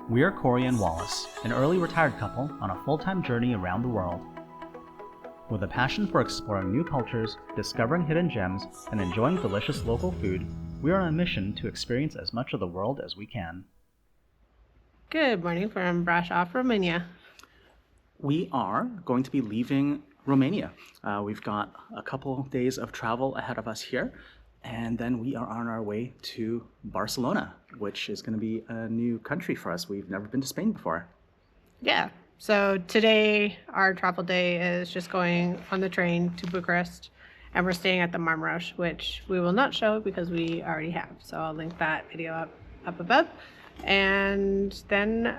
We are Cory and Wallace, an early retired couple on a full-time journey around the world. With a passion for exploring new cultures, discovering hidden gems, and enjoying delicious local food, we are on a mission to experience as much of the world as we can. Good morning from Brașov, Romania. We are going to be leaving Romania. We've got a couple days of travel ahead of us here, and then we are on our way to Barcelona, which is going to be a new country for us. We've never been to Spain before. Yeah, so today our travel day is just going on the train to Bucharest, and we're staying at the Marmorosh, which we will not show because we already have. So I'll link that video up above. And then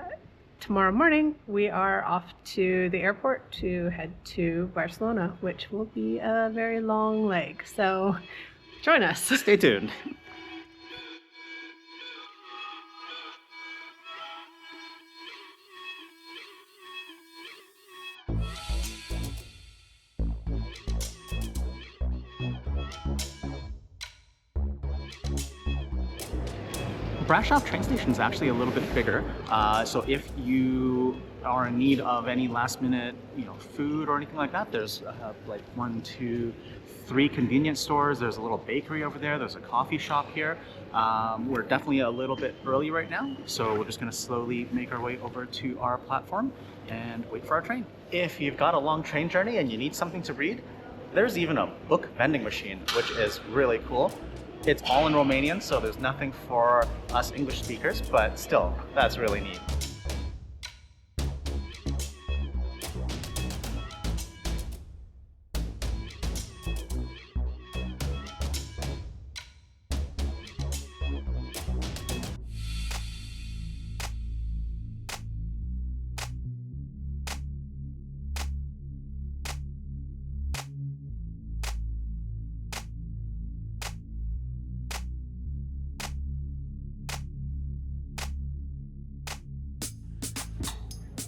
tomorrow morning we are off to the airport to head to Barcelona, which will be a very long leg. So join us. Stay tuned. Brașov train station is actually a little bit bigger, so if you are in need of any last-minute, food or anything like that, there's like 1, 2, 3 convenience stores. There's a little bakery over there. There's a coffee shop here. We're definitely a little bit early right now, so we're just going to slowly make our way over to our platform and wait for our train. If you've got a long train journey and you need something to read, there's even a book vending machine, which is really cool. It's all in Romanian, so there's nothing for us English speakers, but still, that's really neat.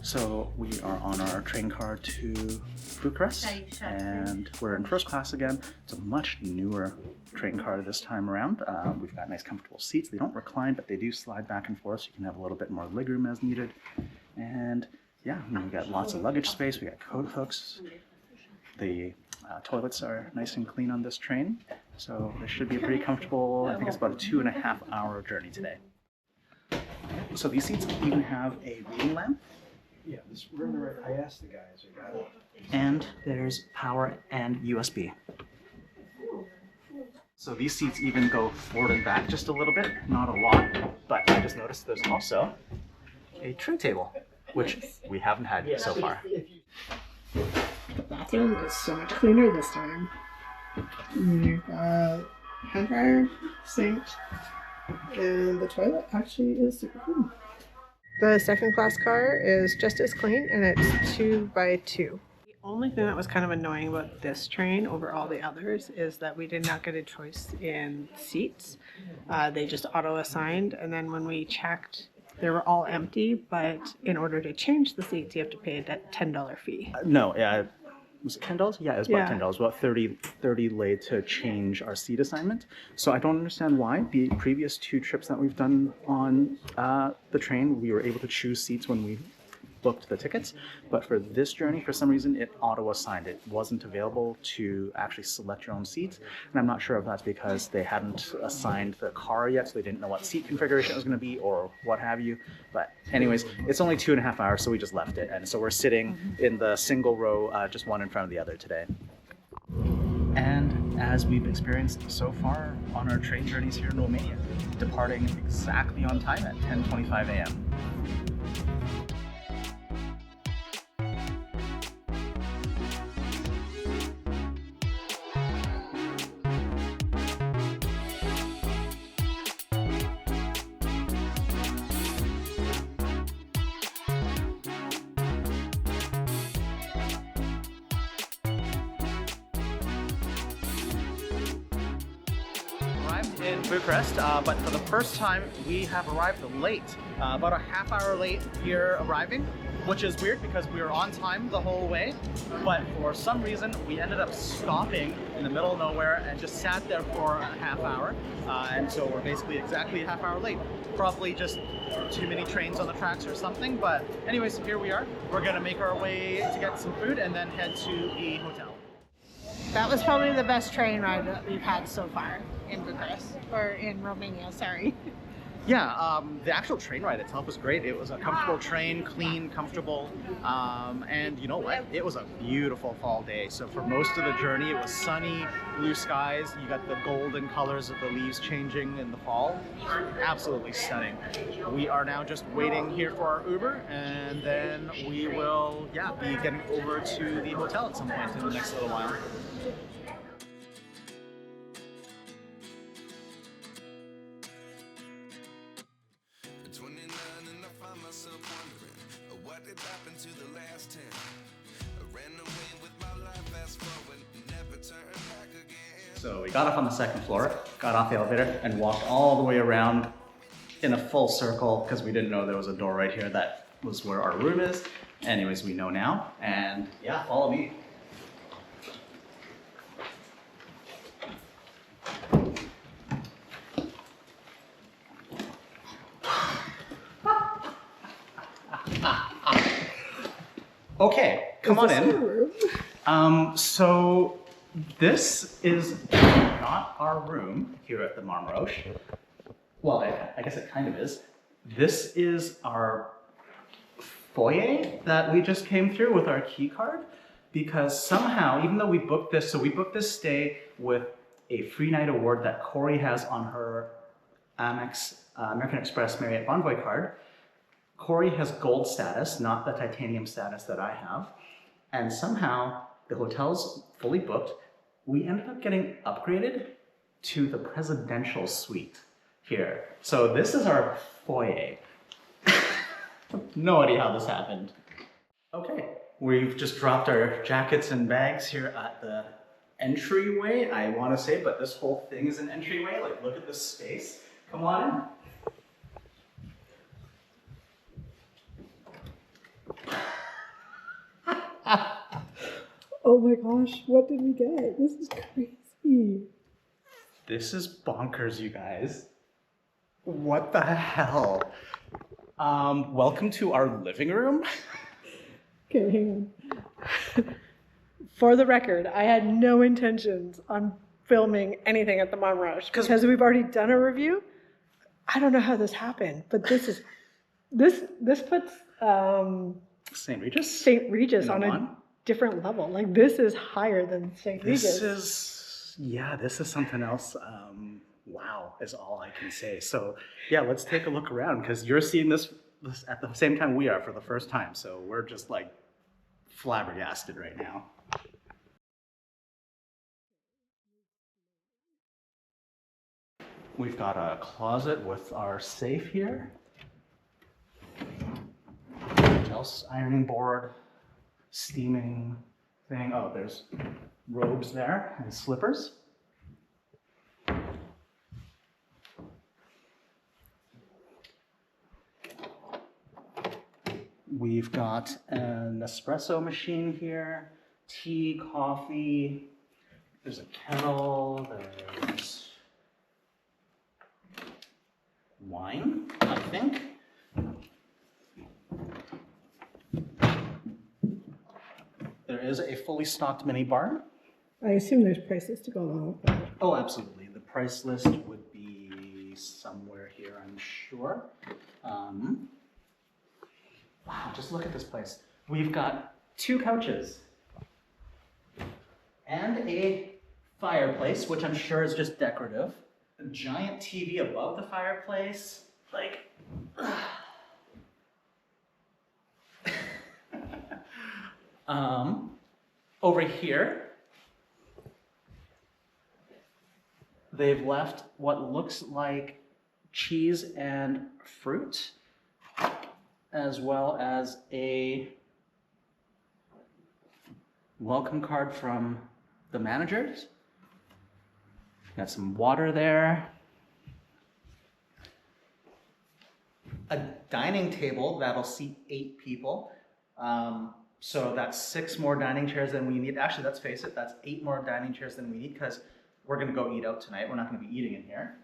So we are on our train car to Bucharest, and we're in first class again. It's a much newer train car this time around. We've got nice comfortable seats. They don't recline, but they do slide back and forth, so you can have a little bit more legroom as needed. And yeah, we've got lots of luggage space. We got coat hooks. The toilets are nice and clean on this train, so this should be a pretty comfortable, I think it's about a 2.5-hour journey today. So these seats even have a reading lamp. Yeah, this room, I asked the guys. I got it. And there's power and USB. So these seats even go forward and back just a little bit, not a lot, but I just noticed there's also a tray table, which we haven't had so far. The bathroom is so much cleaner this time. You've got hand dryer, sink, and the toilet actually is super clean. The second class car is just as clean, and it's 2 by 2. The only thing that was kind of annoying about this train over all the others is that we did not get a choice in seats. They just auto-assigned, and then when we checked, they were all empty, but in order to change the seats, you have to pay a $10 fee. No, yeah. Was it $10? Yeah, it was about Yeah. $10, about 30 lei to change our seat assignment. So I don't understand why. The previous 2 trips that we've done on the train, we were able to choose seats when we booked the tickets. But for this journey, for some reason, it auto-assigned. It wasn't available to actually select your own seats. And I'm not sure if that's because they hadn't assigned the car yet, so they didn't know what seat configuration it was going to be or what have you. But anyways, it's only 2.5 hours, so we just left it. And so we're sitting in the single row, just one in front of the other today. And as we've experienced so far on our train journeys here in Romania, departing exactly on time at 10:25 a.m. In Bucharest, but for the first time we have arrived late, about a half-hour late here arriving, which is weird because we were on time the whole way, but for some reason we ended up stopping in the middle of nowhere and just sat there for a half hour, and so we're basically exactly a half hour late. Probably just too many trains on the tracks or something. But anyways, here we are. We're gonna make our way to get some food and then head to the hotel. That was probably the best train ride that we've had so far in Bucharest, or in Romania, sorry. Yeah, the actual train ride itself was great. It was a comfortable train, clean, comfortable, and you know what? It was a beautiful fall day. So for most of the journey, it was sunny, blue skies. You got the golden colors of the leaves changing in the fall. Absolutely stunning. We are now just waiting here for our Uber, and then we will, yeah, be getting over to the hotel at some point in the next little while. So we got up on the second floor, got off the elevator, and walked all the way around in a full circle because we didn't know there was a door right here that was where our room is. Anyways, we know now, and yeah, follow me. Okay, come on in. So this is not our room here at the Marmorosh. Well, I guess it kind of is. This is our foyer that we just came through with our key card, because somehow, even though we booked this, so we booked this stay with a free night award that Cory has on her Amex American Express Marriott Bonvoy card. Cory has gold status, not the titanium status that I have. And somehow the hotel's fully booked. We ended up getting upgraded to the presidential suite here. So this is our foyer. No idea how this happened. Okay, we've just dropped our jackets and bags here at the entryway, I want to say, but this whole thing is an entryway. Like, look at this space. Come on in. Oh my gosh, what did we get? This is crazy. This is bonkers, you guys. What the hell? Welcome to our living room. Okay, hang on. For the record, I had no intentions on filming anything at the Marmorosh because we've already done a review. I don't know how this happened, but this is this puts St. Regis? St. Regis on a different level. Like, this is higher than St. Regis. This is something else. Wow, is all I can say. So yeah, let's take a look around, because you're seeing this at the same time we are for the first time. So we're just like flabbergasted right now. We've got a closet with our safe here. What else? Ironing board, steaming thing. Oh, there's robes there and slippers. We've got an espresso machine here, tea, coffee. There's a kettle, there's wine, I think. There is a fully stocked mini bar. I assume there's prices to go along with that. Oh, absolutely. The price list would be somewhere here, I'm sure. Wow, just look at this place. We've got 2 couches and a fireplace, which I'm sure is just decorative. A giant TV above the fireplace. Like, over here, they've left what looks like cheese and fruit, as well as a welcome card from the managers. Got some water there. A dining table that'll seat 8 people. So that's 6 more dining chairs than we need. Actually, let's face it, that's 8 more dining chairs than we need, because we're gonna go eat out tonight. We're not gonna be eating in here.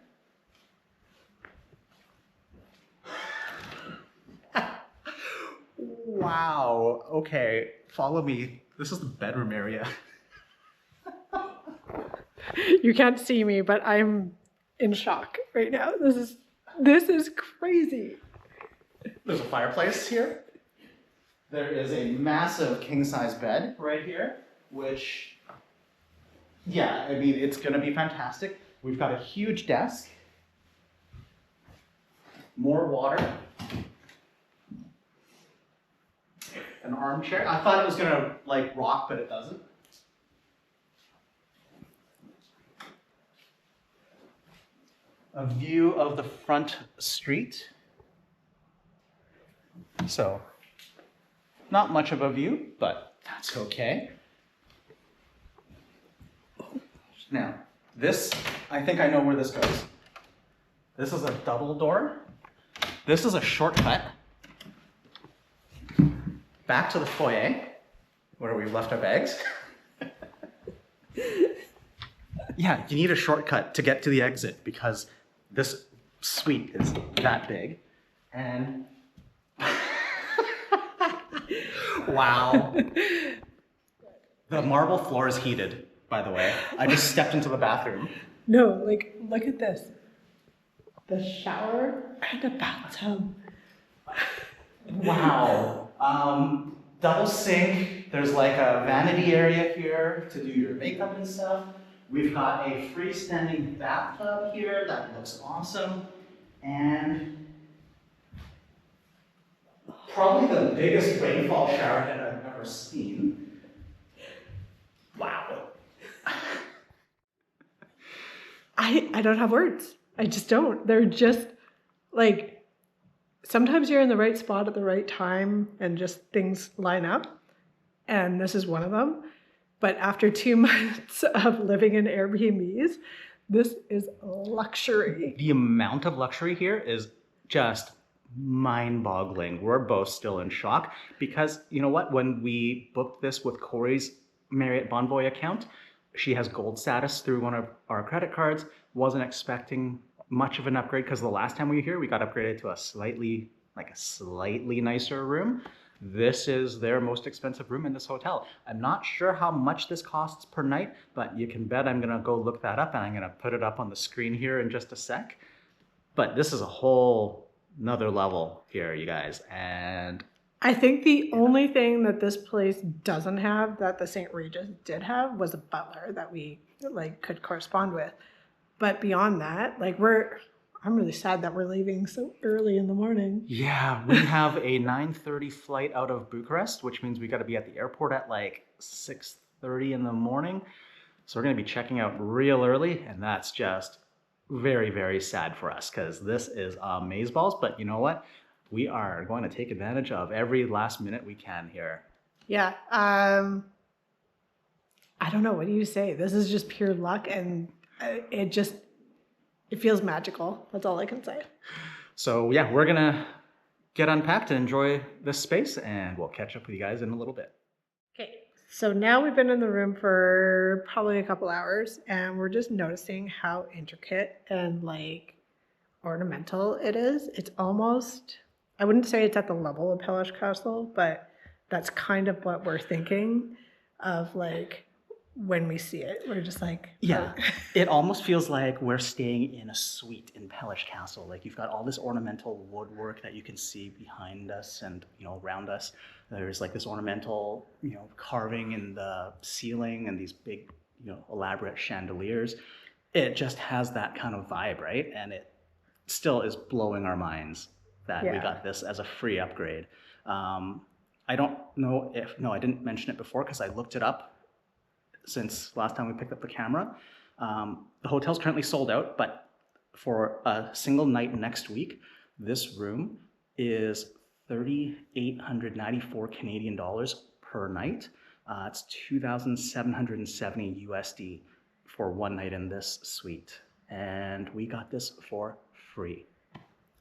Wow. Okay, follow me. This is the bedroom area. You can't see me, but I'm in shock right now. This is crazy. There's a fireplace here. There is a massive king-size bed right here, which, yeah, I mean, it's gonna be fantastic. We've got a huge desk, more water, an armchair. I thought it was gonna like rock, but it doesn't. A view of the front street. So, not much of a view, but that's okay. Now, this, I think I know where this goes. This is a double door. This is a shortcut back to the foyer, where we left our bags. Yeah, you need a shortcut to get to the exit because this suite is that big. And wow. The marble floor is heated, by the way. I just stepped into the bathroom. No, like, look at this. The shower and a bathtub. Wow. Double sink. There's like a vanity area here to do your makeup and stuff. We've got a freestanding bathtub here that looks awesome. And probably the biggest rainfall shower head I've ever seen. Wow. I don't have words. I just don't. They're just like, sometimes you're in the right spot at the right time and just things line up. And this is one of them. But after 2 months of living in Airbnbs, this is luxury. The amount of luxury here is just mind-boggling. We're both still in shock because, you know what, when we booked this with Cory's Marriott Bonvoy account, she has gold status through one of our credit cards, wasn't expecting much of an upgrade because the last time we were here, we got upgraded to a slightly nicer room. This is their most expensive room in this hotel. I'm not sure how much this costs per night, but you can bet I'm gonna go look that up and I'm gonna put it up on the screen here in just a sec. But this is a whole another level here, you guys. And I think the only thing that this place doesn't have that the St. Regis did have was a butler that we like could correspond with. But beyond that, like I'm really sad that we're leaving so early in the morning. yeah, we have a 9:30 flight out of Bucharest, which means we got to be at the airport at like 6:30 in the morning. So we're going to be checking out real early, and that's just very, very sad for us because this is amazeballs. But you know what? We are going to take advantage of every last minute we can here. Yeah. I don't know. What do you say? This is just pure luck, and it feels magical. That's all I can say. So yeah, we're gonna get unpacked and enjoy this space, and we'll catch up with you guys in a little bit. Okay, so now we've been in the room for probably a couple hours, and we're just noticing how intricate and like ornamental it is. It's almost, I wouldn't say it's at the level of Pellesh Castle, but that's kind of what we're thinking of, like when we see it. We're just like, yeah, it almost feels like we're staying in a suite in Pellesh Castle. Like you've got all this ornamental woodwork that you can see behind us and, you know, around us. There's like this ornamental, you know, carving in the ceiling and these big, you know, elaborate chandeliers. It just has that kind of vibe, right? And it still is blowing our minds that we got this as a free upgrade. I don't know if, no, I didn't mention it before because I looked it up since last time we picked up the camera. The hotel's currently sold out, but for a single night next week, this room is 3,894 Canadian dollars per night. It's 2,770 USD for one night in this suite. And we got this for free.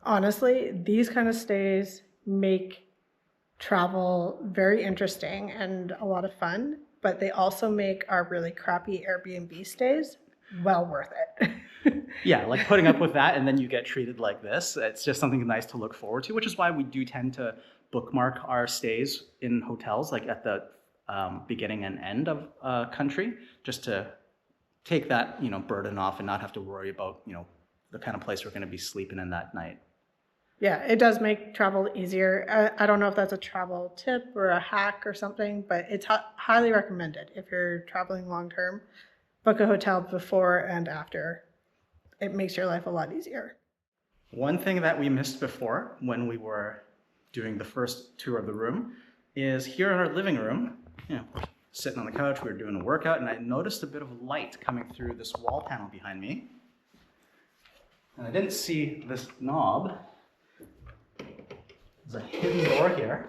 Honestly, these kind of stays make travel very interesting and a lot of fun, but they also make our really crappy Airbnb stays well worth it. Yeah, like putting up with that and then you get treated like this. It's just something nice to look forward to, which is why we do tend to bookmark our stays in hotels, like at the beginning and end of a country, just to take that, burden off and not have to worry about, the kind of place we're going to be sleeping in that night. Yeah, it does make travel easier. I don't know if that's a travel tip or a hack or something, but it's highly recommended if you're traveling long term. Book a hotel before and after. It makes your life a lot easier. One thing that we missed before when we were doing the first tour of the room is here in our living room, sitting on the couch, we were doing a workout, and I noticed a bit of light coming through this wall panel behind me. And I didn't see this knob. There's a hidden door here.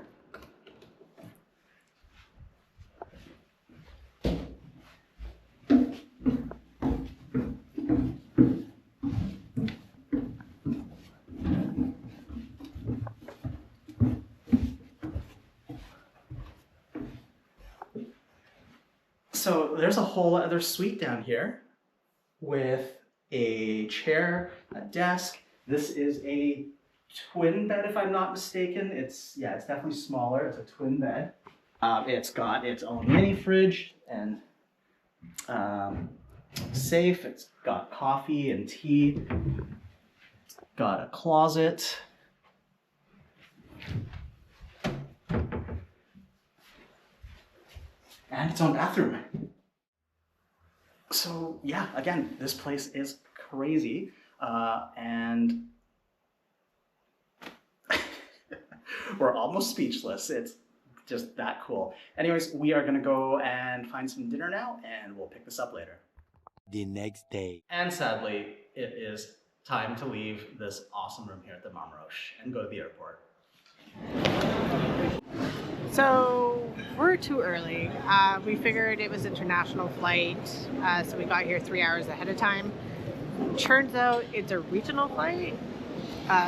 So there's a whole other suite down here with a chair, a desk. This is a twin bed, if I'm not mistaken. It's definitely smaller. It's a twin bed. It's got its own mini fridge and safe. It's got coffee and tea. It's got a closet. And its own bathroom. So yeah, again, this place is crazy. And we're almost speechless. It's just that cool. Anyways, we are gonna go and find some dinner now, and we'll pick this up later. The next day. And sadly, it is time to leave this awesome room here at the Marmorosh and go to the airport. So we're too early. We figured it was international flight, so we got here 3 hours ahead of time. Turns out it's a regional flight,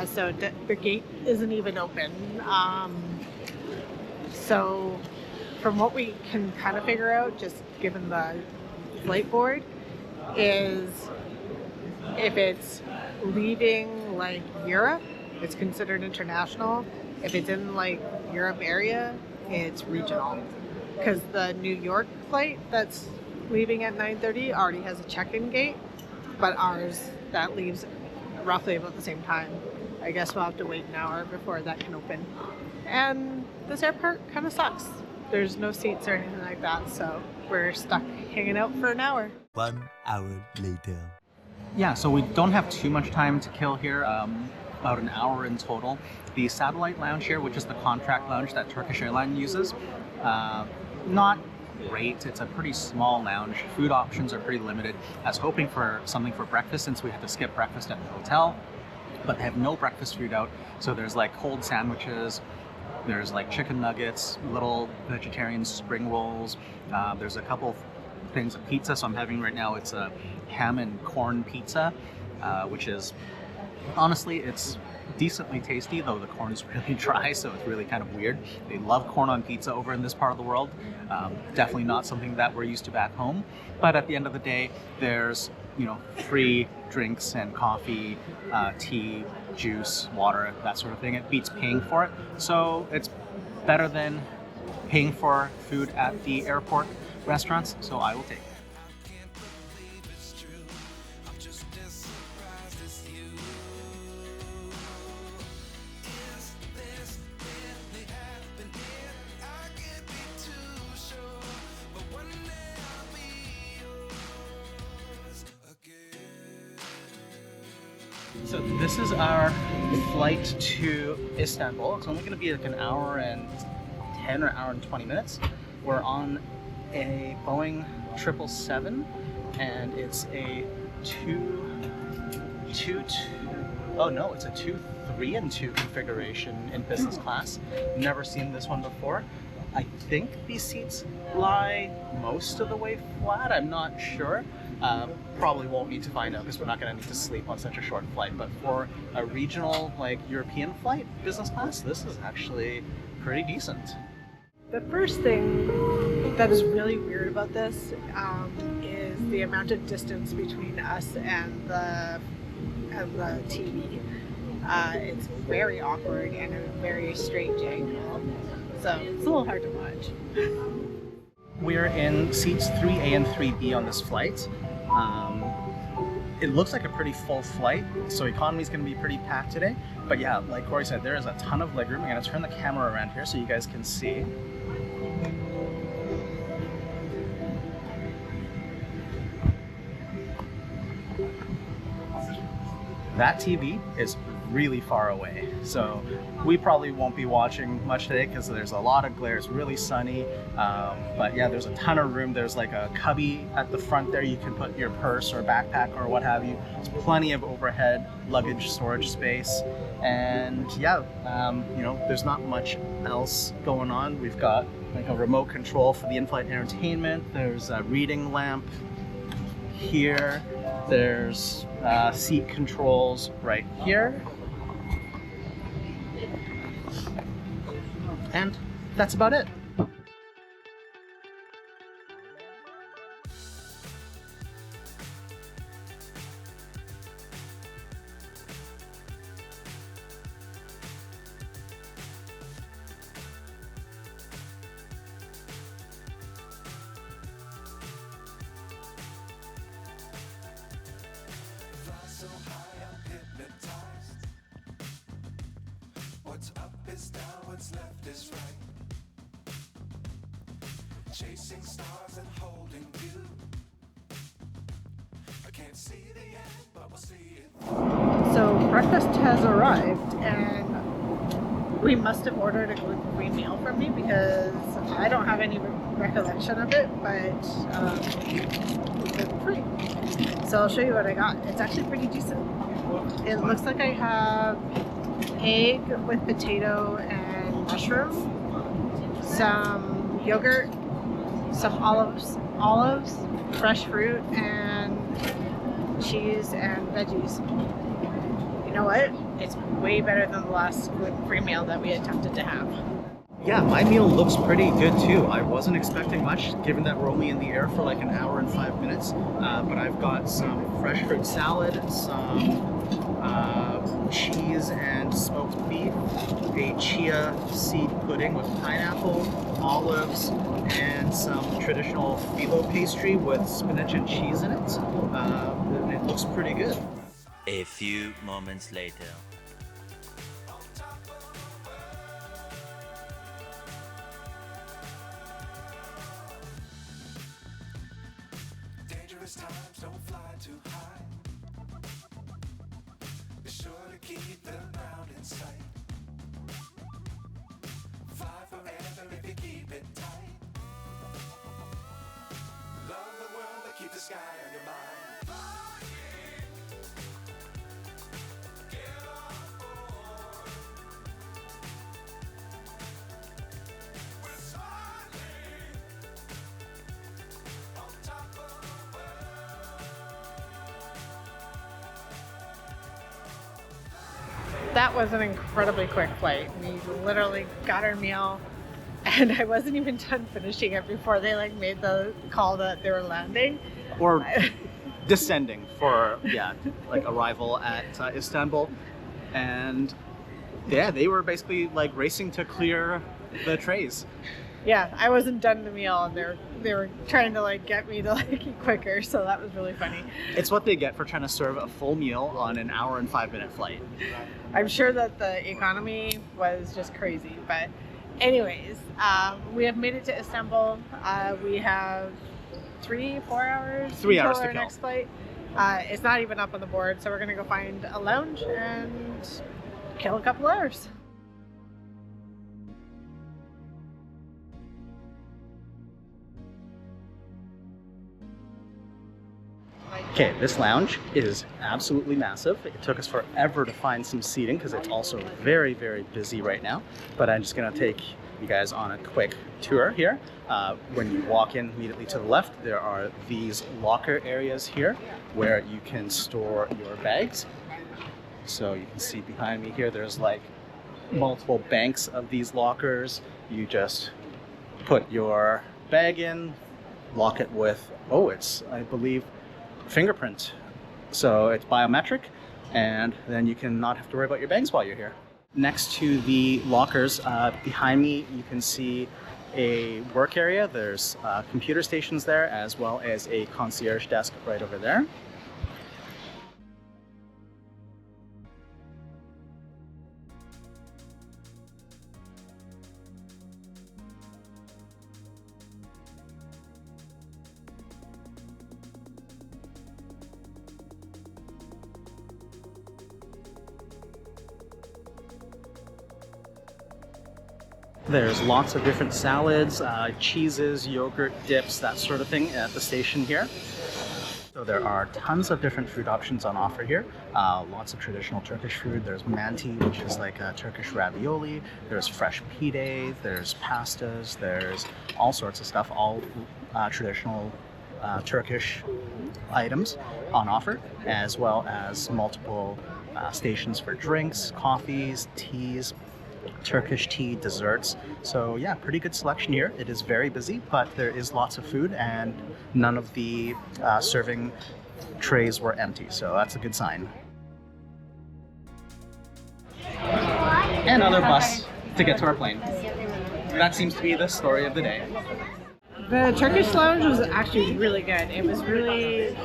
so the gate isn't even open. So from what we can kind of figure out, just given the flight board, is if it's leaving like Europe, it's considered international. If it's in like Europe area, it's regional. Because the New York flight that's leaving at 9:30 already has a check-in gate, but ours, that leaves roughly about the same time. I guess we'll have to wait an hour before that can open. And this airport kind of sucks. There's no seats or anything like that, so we're stuck hanging out for an hour. 1 hour later. Yeah, so we don't have too much time to kill here, about an hour in total. The satellite lounge here, which is the contract lounge that Turkish Airlines uses, not great. It's a pretty small lounge. Food options are pretty limited. I was hoping for something for breakfast since we had to skip breakfast at the hotel, but they have no breakfast food out. So there's like cold sandwiches, there's like chicken nuggets, little vegetarian spring rolls. There's a couple things of pizza. So I'm having right now, it's a ham and corn pizza, which is, honestly, it's decently tasty, though the corn is really dry, so it's really kind of weird. They love corn on pizza over in this part of the world. Definitely not something that we're used to back home. But at the end of the day, there's free drinks and coffee, tea, juice, water, that sort of thing. It beats paying for it. So it's better than paying for food at the airport restaurants, so I will take it. So this is our flight to Istanbul. It's only going to be like an hour and 10 or hour and 20 minutes. We're on a Boeing 777, and it's a 3 and 2 configuration in business class. Never seen this one before. I think these seats lie most of the way flat. I'm not sure. Probably won't need to find out because we're not going to need to sleep on such a short flight. But for a regional, like European flight, business class, this is actually pretty decent. The first thing that is really weird about this is is the amount of distance between us and the TV. It's very awkward and a very straight angle, so it's a little hard to watch. We're in seats 3A and 3B on this flight. It looks like a pretty full flight, so economy is going to be pretty packed today. But yeah, like Cory said, there is a ton of legroom. I'm going to turn the camera around here so you guys can see. That TV is really far away, so we probably won't be watching much today because there's a lot of glare. It's really sunny, but yeah, there's a ton of room. There's like a cubby at the front there. You can put your purse or backpack or what have you. There's plenty of overhead luggage storage space, and yeah, you know, there's not much else going on. We've got like a remote control for the in-flight entertainment. There's a reading lamp here. There's seat controls right here. And that's about it. What's up is down, what's left is right. Chasing stars and holding you. I can't see the end, but we'll see it. So breakfast has arrived, and we must have ordered a gluten-free meal from me because I don't have any recollection of it, but gluten-free. So I'll show you what I got. It's actually pretty decent. It looks like I have egg with potato and mushroom, some yogurt, some olives, fresh fruit, and cheese and veggies. You know what? It's way better than the last gluten-free meal that we attempted to have. Yeah, my meal looks pretty good too. I wasn't expecting much, given that we're only in the air for like an hour and 5 minutes. But I've got some fresh fruit salad, some cheese and smoked beef, a chia seed pudding with pineapple, olives, and some traditional phyllo pastry with spinach and cheese in it. And it looks pretty good. A few moments later. Dangerous times, don't fly too high. Be sure to keep the ground in sight. Fly forever if you keep it tight. Love the world, but keep the sky on your mind. Get on board. We're soaring on top of the world. That was an incredibly quick flight. We literally got our meal, and I wasn't even done finishing it before they like made the call that they were landing. Or descending for, yeah, like arrival at Istanbul. And yeah, they were basically like racing to clear the trays. Yeah, I wasn't done the meal, and they were trying to like get me to like eat quicker, so that was really funny. It's what they get for trying to serve a full meal on an hour and 5 minute flight. I'm sure that the economy was just crazy, but anyways, we have made it to Istanbul. We have 3-4 hours 3 hours until to our kill. next flight. It's not even up on the board, so we're gonna go find a lounge and kill a couple hours. Okay, this lounge is absolutely massive. It took us forever to find some seating because it's also very, very busy right now. But I'm just gonna take you guys on a quick tour here. When you walk in immediately to the left, there are these locker areas here where you can store your bags. So you can see behind me here, there's like multiple banks of these lockers. You just put your bag in, lock it with, oh, it's, I believe, fingerprint. So it's biometric, and then you can not have to worry about your bags while you're here. Next to the lockers, behind me, you can see a work area. There's computer stations there, as well as a concierge desk right over there. There's lots of different salads, cheeses, yogurt, dips, that sort of thing at the station here. So there are tons of different food options on offer here. Lots of traditional Turkish food. There's manti, which is like a Turkish ravioli. There's fresh pide, there's pastas, there's all sorts of stuff, all traditional Turkish items on offer, as well as multiple stations for drinks, coffees, teas, Turkish tea, desserts. So yeah, pretty good selection here. It is very busy, but there is lots of food, and none of the serving trays were empty, so that's a good sign. Another bus to get to our plane. That seems to be the story of the day. The Turkish lounge was actually really good. It was really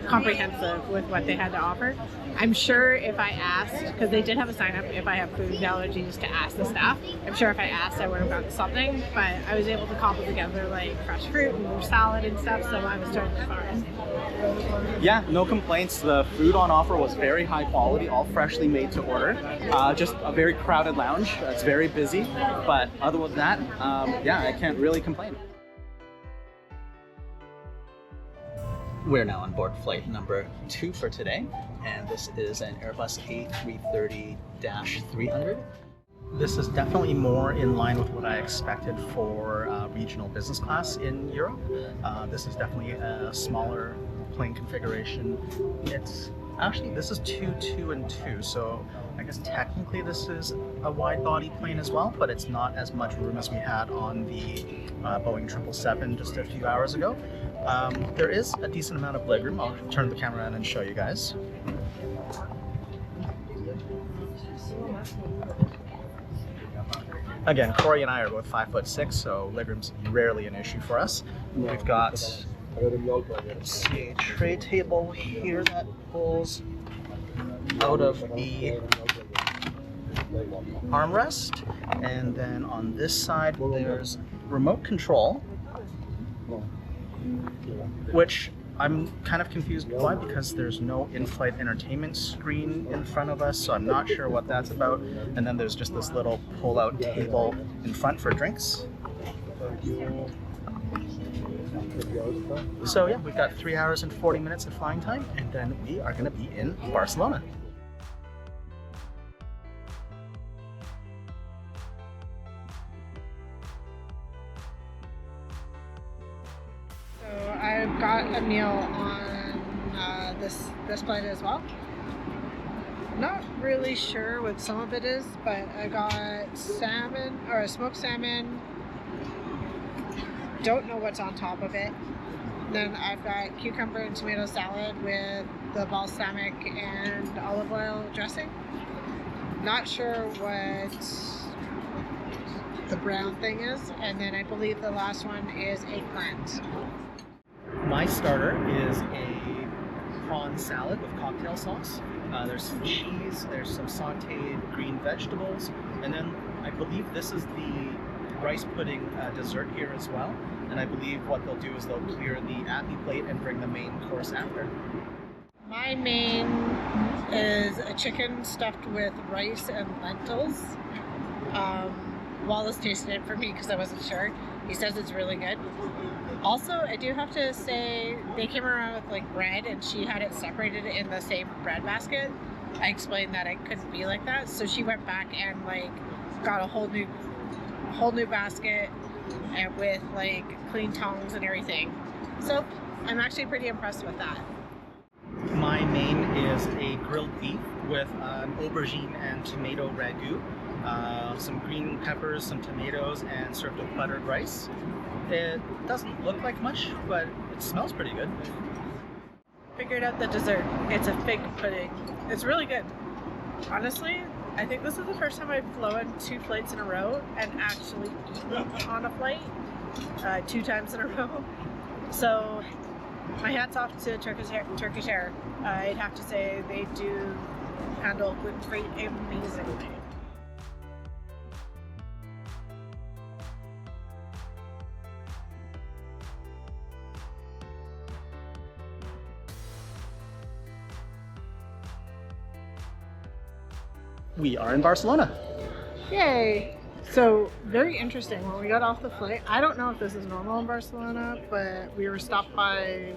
comprehensive with what they had to offer. I'm sure if I asked, because they did have a sign up if I have food allergies to ask the staff, I'm sure if I asked I would have gotten something, but I was able to cobble together like fresh fruit and salad and stuff, so I was totally fine. Yeah, no complaints. The food on offer was very high quality, all freshly made to order. Just a very crowded lounge. It's very busy, but other than that, yeah, I can't really complain. We're now on board flight number 2 for today, and this is an Airbus A330-300. This is definitely more in line with what I expected for regional business class in Europe. This is definitely a smaller plane configuration. It's actually, this is 2, 2, and 2, so I guess technically this is a wide body plane as well, but it's not as much room as we had on the Boeing 777 just a few hours ago. There is a decent amount of legroom. I'll turn the camera on and show you guys. Again, Cory and I are both 5'6", so legroom's rarely an issue for us. We've got, let's see, a tray table here that pulls out of the armrest, and then on this side there's remote control, which I'm kind of confused why, because there's no in-flight entertainment screen in front of us, so I'm not sure what that's about. And then there's just this little pull-out table in front for drinks. So yeah, we've got 3 hours and 40 minutes of flying time, and then we are going to be in Barcelona. I got a meal on this flight as well. Not really sure what some of it is, but I got salmon, or smoked salmon. Don't know what's on top of it. Then I've got cucumber and tomato salad with the balsamic and olive oil dressing. Not sure what the brown thing is, and then I believe the last one is eggplant. My starter is a prawn salad with cocktail sauce. There's some cheese, there's some sauteed green vegetables, and then I believe this is the rice pudding dessert here as well. And I believe what they'll do is they'll clear the appy plate and bring the main course after. My main is a chicken stuffed with rice and lentils. Wallace tasted it for me because I wasn't sure. He says it's really good. Also, I do have to say, they came around with like bread, and she had it separated in the same bread basket. I explained that I couldn't be like that, so she went back and like got a whole new basket, and with like clean tongs and everything. So I'm actually pretty impressed with that. My main is a grilled beef with an aubergine and tomato ragu. some green peppers, some tomatoes, and served with buttered rice. It doesn't look like much, but it smells pretty good. Figured out the dessert. It's a fig pudding. It's really good. Honestly, I think this is the first time I've flown 2 flights in a row and actually eaten on a flight 2 times in a row. So my hat's off to Turkish Air. I'd have to say they do handle gluten-free amazingly. We are in Barcelona. Yay! So, very interesting. When we got off the flight, I don't know if this is normal in Barcelona, but we were stopped by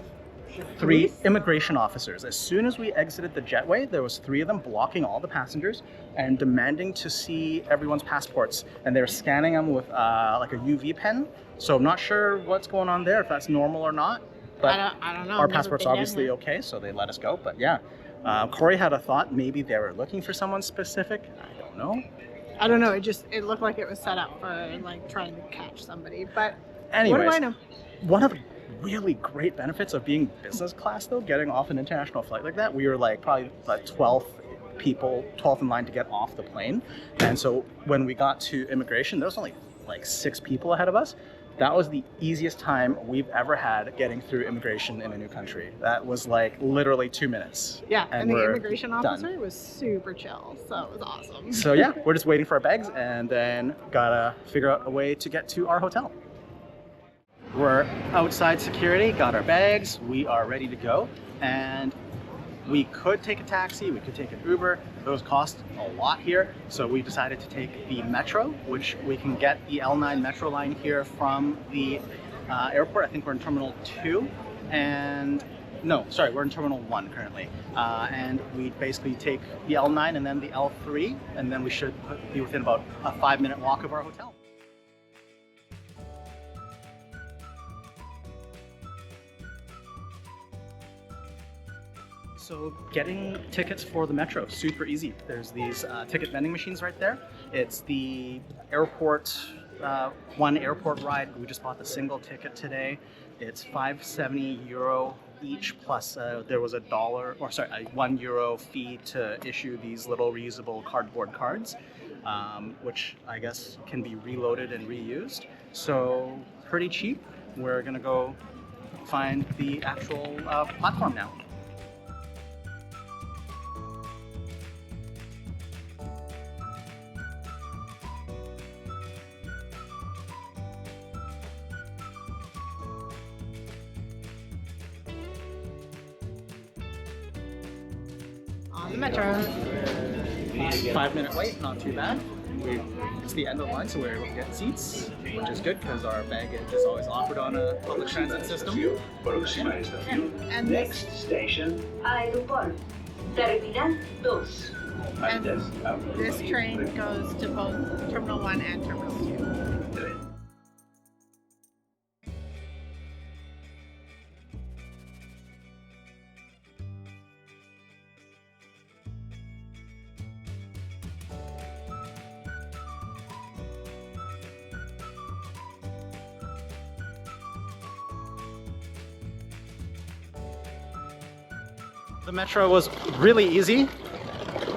3 immigration officers. As soon as we exited the jetway, there was 3 of them blocking all the passengers and demanding to see everyone's passports. And they were scanning them with like a UV pen. So I'm not sure what's going on there, if that's normal or not. But I don't know. our passport's obviously okay, so they let us go. But yeah, Cory had a thought. Maybe they were looking for someone specific. I don't know. I don't know. It looked like it was set up for like trying to catch somebody. But Anyways, what do I know? One of the really great benefits of being business class, though, getting off an international flight like that, we were like probably like 12th in line to get off the plane. And so when we got to immigration, there was only like 6 people ahead of us. That was the easiest time we've ever had getting through immigration in a new country. That was like literally 2 minutes. Yeah, and the we're immigration done. officer was super chill, so it was awesome. So yeah, we're just waiting for our bags and then gotta figure out a way to get to our hotel. We're outside security, got our bags, we are ready to go, and we could take a taxi, we could take an Uber. Those cost a lot here, so we decided to take the metro, which we can get the L9 metro line here from the airport. I think we're in Terminal 2, and no, sorry, we're in Terminal 1 currently. And we basically take the L9 and then the L3, and then we should be within about a 5-minute walk of our hotel. So getting tickets for the metro, super easy. There's these ticket vending machines right there. It's the airport, one airport ride. We just bought the single ticket today. It's €5.70 each, plus there was a €1 fee to issue these little reusable cardboard cards, which I guess can be reloaded and reused. So pretty cheap. We're gonna go find the actual platform now. On the metro. 5-minute wait, not too bad. It's the end of the line, so we're able to get seats, which is good because our baggage is always offered on a public transit system. And Next station, Aeroport. Terminal 2. And this train goes to both Terminal 1 and Terminal 2. The metro was really easy,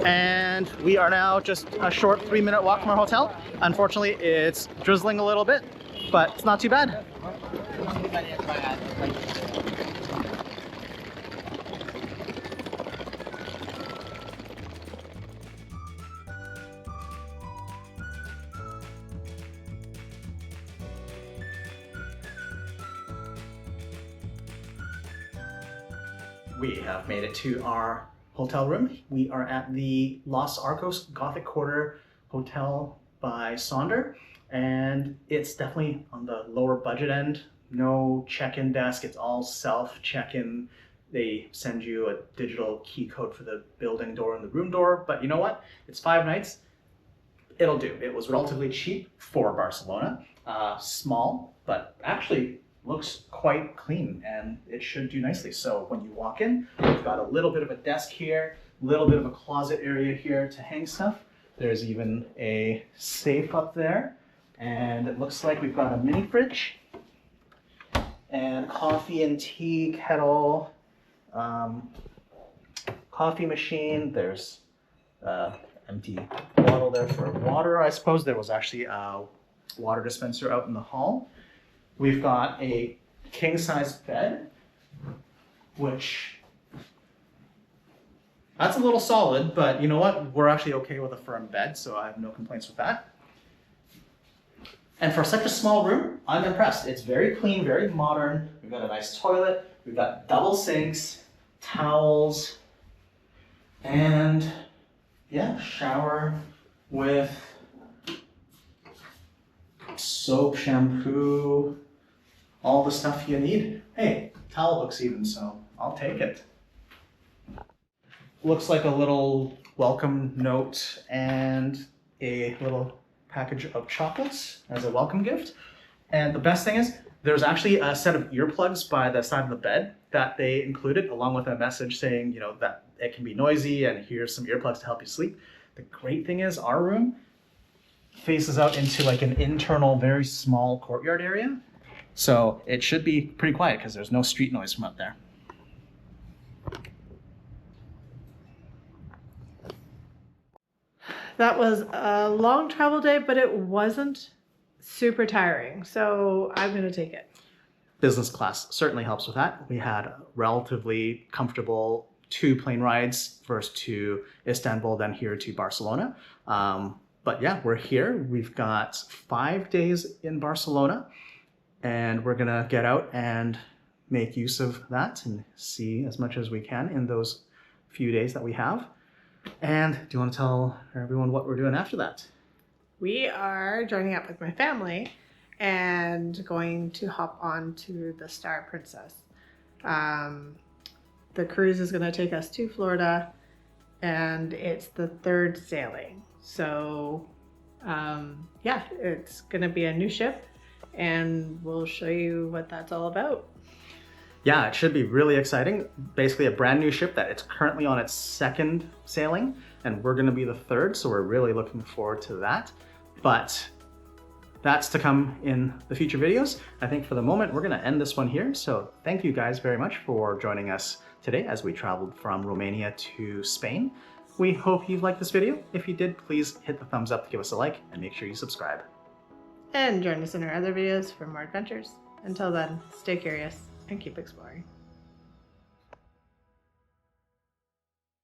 and we are now just a short 3-minute walk from our hotel. Unfortunately, it's drizzling a little bit, but it's not too bad. We have made it to our hotel room. We are at the Los Arcos Gothic Quarter Hotel by Sonder, and it's definitely on the lower budget end. No check-in desk, it's all self-check-in. They send you a digital key code for the building door and the room door, but you know what? It's 5 nights. It'll do. It was relatively cheap for Barcelona. Small, but actually looks quite clean, and it should do nicely. So when you walk in, we've got a little bit of a desk here, a little bit of a closet area here to hang stuff. There's even a safe up there, and it looks like we've got a mini fridge and coffee and tea kettle, coffee machine. There's empty bottle there for water. I suppose there was actually a water dispenser out in the hall. We've got a king-size bed, which that's a little solid, but you know what? We're actually okay with a firm bed, so I have no complaints with that. And for such a small room, I'm impressed. It's very clean, very modern. We've got a nice toilet. We've got double sinks, towels, and yeah, shower with soap, shampoo, all the stuff you need. Hey, towel hooks even, so I'll take it. Looks like a little welcome note and a little package of chocolates as a welcome gift. And the best thing is, there's actually a set of earplugs by the side of the bed that they included, along with a message saying, you know, that it can be noisy and here's some earplugs to help you sleep. The great thing is our room faces out into like an internal, very small courtyard area. So it should be pretty quiet because there's no street noise from up there. That was a long travel day, but it wasn't super tiring. So I'm going to take it. Business class certainly helps with that. We had relatively comfortable 2 plane rides, first to Istanbul, then here to Barcelona. But yeah, we're here. We've got 5 days in Barcelona, and we're gonna get out and make use of that and see as much as we can in those few days that we have. And do you want to tell everyone what we're doing after that? We are joining up with my family and going to hop on to the Star Princess. The cruise is going to take us to Florida, and it's the 3rd sailing. So yeah, it's going to be a new ship, and we'll show you what that's all about. Yeah, it should be really exciting. Basically a brand new ship that it's currently on its 2nd sailing, and we're gonna be the 3rd, so we're really looking forward to that. But that's to come in the future videos. I think for the moment, we're gonna end this one here. So thank you guys very much for joining us today as we traveled from Romania to Spain. We hope you liked this video. If you did, please hit the thumbs up to give us a like and make sure you subscribe. And join us in our other videos for more adventures. Until then, stay curious and keep exploring.